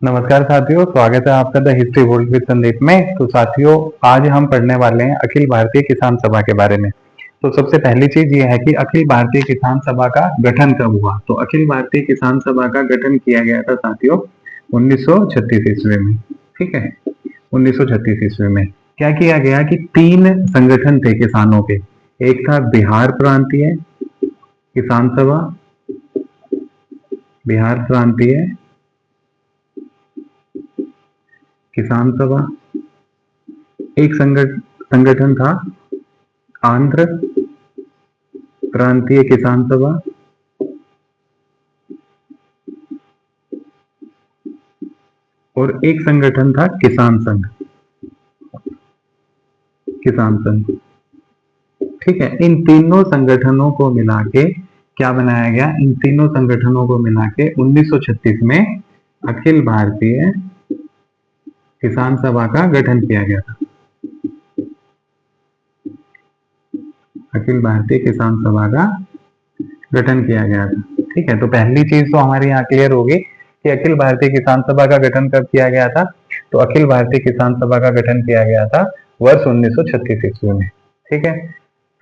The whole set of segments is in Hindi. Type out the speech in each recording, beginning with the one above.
नमस्कार साथियों, स्वागत है आपका the history world with Sandeep में। तो साथियों, आज हम पढ़ने वाले हैं अखिल भारतीय किसान सभा के बारे में। तो सबसे पहली चीज ये है कि अखिल भारतीय किसान सभा का गठन कब हुआ। तो अखिल भारतीय किसान सभा का गठन किया गया था साथियों 1936 ईस्वी में। ठीक है, 1936 ईस्वी में क्या किया गया कि तीन संगठन थे किसानों के। एक था बिहार प्रांतीय किसान सभा, बिहार प्रांतीय किसान सभा। एक संगठन था आंध्र प्रांतीय किसान सभा, और एक संगठन था किसान संघ, किसान संघ। ठीक है, इन तीनों संगठनों को मिला के क्या बनाया गया, इन तीनों संगठनों को मिला के 1936 में अखिल भारतीय किसान सभा का गठन किया गया था। अखिल भारतीय किसान सभा का गठन किया गया था। ठीक है, तो पहली चीज तो हमारी यहाँ क्लियर होगी कि अखिल भारतीय किसान सभा का गठन कब किया गया था। तो अखिल भारतीय किसान सभा का गठन किया गया था वर्ष 1936 ईस्वी में। ठीक है,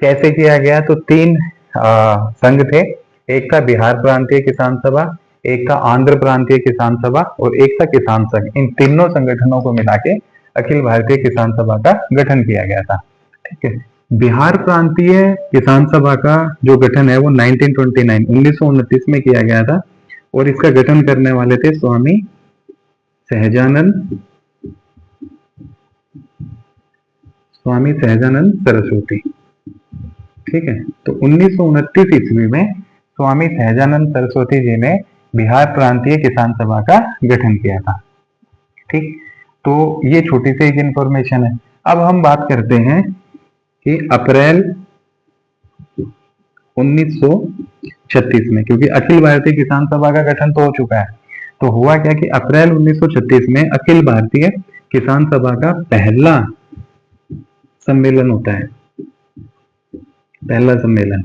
कैसे किया गया, तो तीन संघ थे। एक था बिहार प्रांतीय किसान सभा, एक था आंध्र प्रांतीय किसान सभा और एक था किसान संघ। इन तीनों संगठनों को मिला के अखिल भारतीय किसान सभा का गठन किया गया था। ठीक है, बिहार प्रांतीय किसान सभा का जो गठन है वो 1929 में किया गया था और इसका गठन करने वाले थे स्वामी सहजानंद सरस्वती। ठीक है, तो 1929 ईस्वी में स्वामी सहजानंद सरस्वती जी ने बिहार प्रांतीय किसान सभा का गठन किया था। ठीक, तो ये छोटी सी एक इंफॉर्मेशन है। अब हम बात करते हैं कि अप्रैल 1936 में, क्योंकि अखिल भारतीय किसान सभा का गठन तो हो चुका है, तो हुआ क्या कि अप्रैल 1936 में अखिल भारतीय किसान सभा का पहला सम्मेलन होता है, पहला सम्मेलन।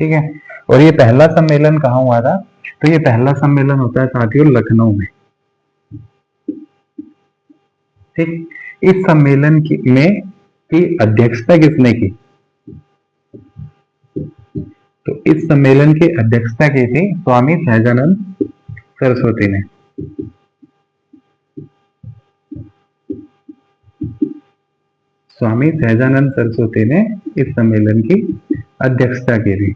ठीक है, और ये पहला सम्मेलन कहाँ हुआ था, तो ये पहला सम्मेलन होता है साथियों लखनऊ में। ठीक, इस सम्मेलन की अध्यक्षता किसने की, तो इस सम्मेलन की अध्यक्षता की थी स्वामी सहजानंद सरस्वती ने। स्वामी सहजानंद सरस्वती ने इस सम्मेलन की अध्यक्षता की थी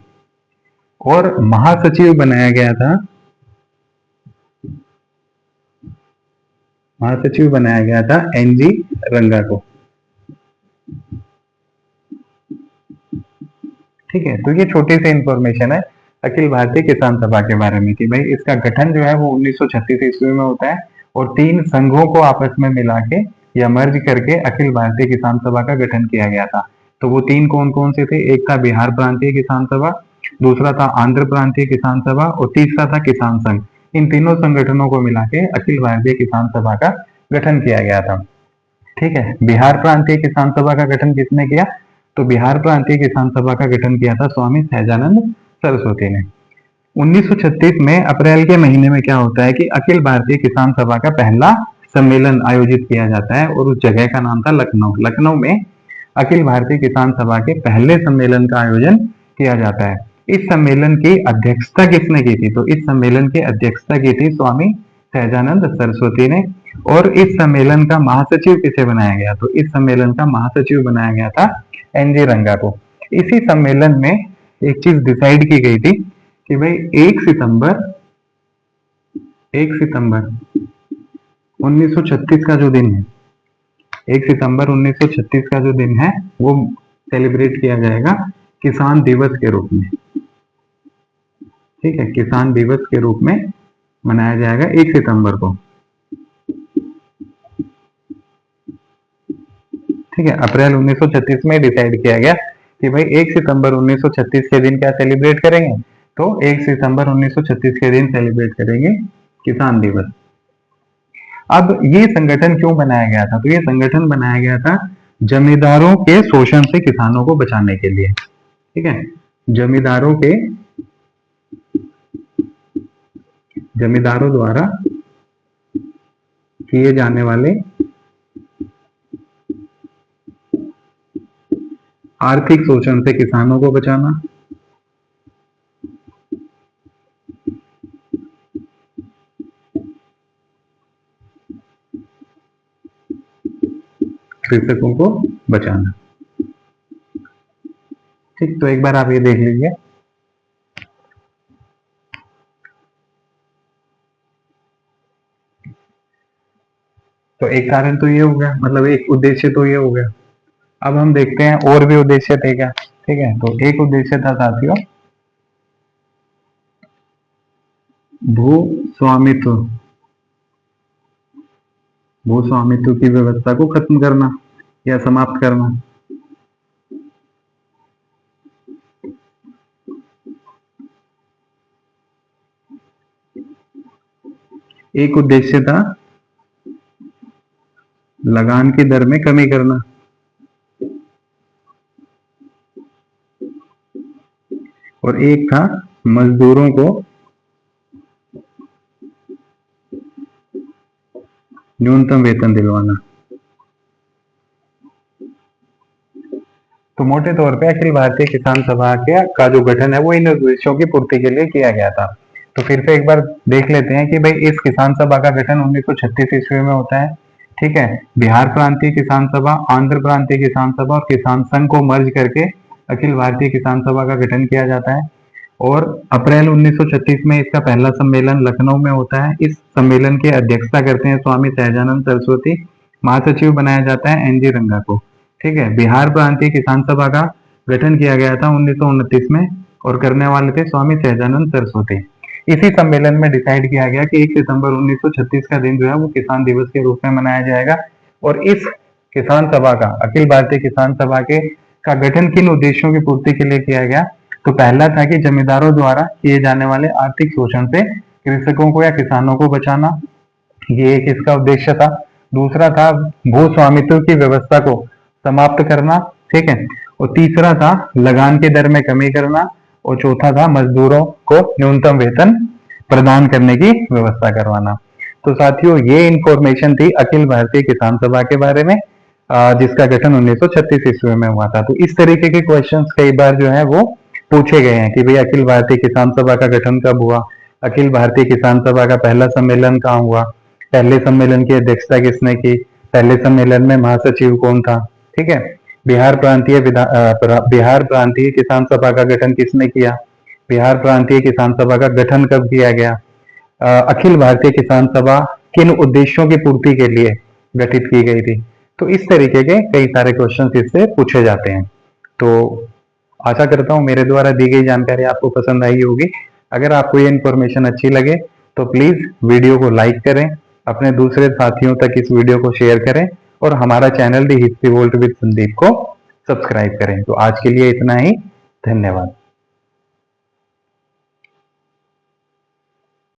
और महासचिव बनाया गया था, महासचिव बनाया गया था एनजी रंगा को। ठीक है, तो ये छोटी सी इंफॉर्मेशन है अखिल भारतीय किसान सभा के बारे में कि भाई इसका गठन जो है वो 1936 ईस्वी में होता है और तीन संघों को आपस में मिला के या मर्ज करके अखिल भारतीय किसान सभा का गठन किया गया था। तो वो तीन कौन कौन से थे, एक था बिहार प्रांतीय किसान सभा, दूसरा था आंध्र प्रांतीय किसान सभा और तीसरा था किसान संघ। इन तीनों संगठनों को मिला के अखिल भारतीय किसान सभा का गठन किया गया था। ठीक है, बिहार प्रांतीय किसान सभा का गठन किसने किया, तो बिहार प्रांतीय किसान सभा का गठन किया था स्वामी सहजानंद सरस्वती ने। 1936 में अप्रैल के महीने में क्या होता है कि अखिल भारतीय किसान सभा का पहला सम्मेलन आयोजित किया जाता है और उस जगह का नाम था लखनऊ। लखनऊ में अखिल भारतीय किसान सभा के पहले सम्मेलन का आयोजन किया जाता है। इस सम्मेलन की अध्यक्षता किसने की थी, तो इस सम्मेलन की अध्यक्षता की थी स्वामी सहजानंद सरस्वती ने। और इस सम्मेलन का महासचिव किसे बनाया गया, तो इस सम्मेलन का महासचिव बनाया गया था एनजी रंगा को। इसी सम्मेलन में एक चीज डिसाइड की गई थी कि भाई 1 सितंबर 1936 का जो दिन है, 1 सितंबर 1936 का जो दिन है वो सेलिब्रेट किया जाएगा किसान दिवस के रूप में। ठीक है, किसान दिवस के रूप में मनाया जाएगा 1 सितंबर को। ठीक है, अप्रैल 1936 में डिसाइड किया गया कि भाई 1 सितंबर 1936 के दिन क्या सेलिब्रेट करेंगे, तो 1 सितंबर 1936 के दिन सेलिब्रेट करेंगे किसान दिवस। अब ये संगठन क्यों बनाया गया था, तो ये संगठन बनाया गया था जमींदारों के शोषण से किसानों को बचाने के लिए। ठीक है, जमींदारों द्वारा किए जाने वाले आर्थिक शोषण से किसानों को बचाना, कृषकों को बचाना। ठीक, तो एक बार आप ये देख लीजिए। तो एक कारण तो ये हो गया, मतलब एक उद्देश्य तो ये हो गया। अब हम देखते हैं और भी उद्देश्य थे क्या। ठीक है, तो एक उद्देश्य था साथियों भू स्वामित्व, भू स्वामित्व की व्यवस्था को खत्म करना या समाप्त करना। एक उद्देश्य था लगान की दर में कमी करना, और एक था मजदूरों को न्यूनतम वेतन दिलवाना। तो मोटे तौर पे अखिल भारतीय किसान सभा का जो गठन है वो इन उद्देश्यों की पूर्ति के लिए किया गया था। तो फिर से एक बार देख लेते हैं कि भाई इस किसान सभा का गठन 1936 ईस्वी में होता है। ठीक है, बिहार प्रांतीय किसान सभा, आंध्र प्रांतीय किसान सभा और किसान संघ को मर्ज करके अखिल भारतीय किसान सभा का गठन किया जाता है। और अप्रैल 1936 में इसका पहला सम्मेलन लखनऊ में होता है। इस सम्मेलन की अध्यक्षता करते हैं स्वामी सहजानंद सरस्वती। महासचिव बनाया जाता है एनजी रंगा को। ठीक है, बिहार प्रांतीय किसान सभा का गठन किया गया था 1929 में और करने वाले थे स्वामी सहजानंद सरस्वती। इसी सम्मेलन में डिसाइड किया गया कि 1 सितंबर 1936 का दिन जो है वो किसान दिवस के रूप में मनाया जाएगा। और इस किसान सभा का, अखिल भारतीय किसान सभा के का गठन किन उद्देश्यों की पूर्ति के लिए किया गया। तो पहला था कि जमींदारों द्वारा किए जाने वाले आर्थिक शोषण से कृषकों को या किसानों को बचाना, ये एक इसका उद्देश्य था। दूसरा था भू स्वामित्व की व्यवस्था को समाप्त करना। ठीक है, और तीसरा था लगान की दर में कमी करना, और चौथा था मजदूरों को न्यूनतम वेतन प्रदान करने की व्यवस्था करवाना। तो साथियों ये इंफॉर्मेशन थी अखिल भारतीय किसान सभा के बारे में, जिसका गठन 1936 ईस्वी में हुआ था। तो इस तरीके के क्वेश्चंस कई बार जो है वो पूछे गए हैं कि भाई अखिल भारतीय किसान सभा का गठन कब हुआ, अखिल भारतीय किसान सभा का पहला सम्मेलन कहाँ हुआ, पहले सम्मेलन की अध्यक्षता किसने की, पहले सम्मेलन में महासचिव कौन था। ठीक है, बिहार प्रांतीय किसान सभा का गठन किसने किया, बिहार प्रांतीय किसान सभा का गठन कब किया गया, अखिल भारतीय किसान सभा किन उद्देश्यों की पूर्ति के लिए गठित की गई थी। तो इस तरीके के कई सारे क्वेश्चंस इससे पूछे जाते हैं। तो आशा करता हूँ मेरे द्वारा दी गई जानकारी आपको पसंद आई होगी। अगर आपको ये इन्फॉर्मेशन अच्छी लगे तो प्लीज वीडियो को लाइक करें, अपने दूसरे साथियों तक इस वीडियो को शेयर करें और हमारा channel the history volt with Sandeep को सब्सक्राइब करें। तो आज के लिए इतना ही, धन्यवाद।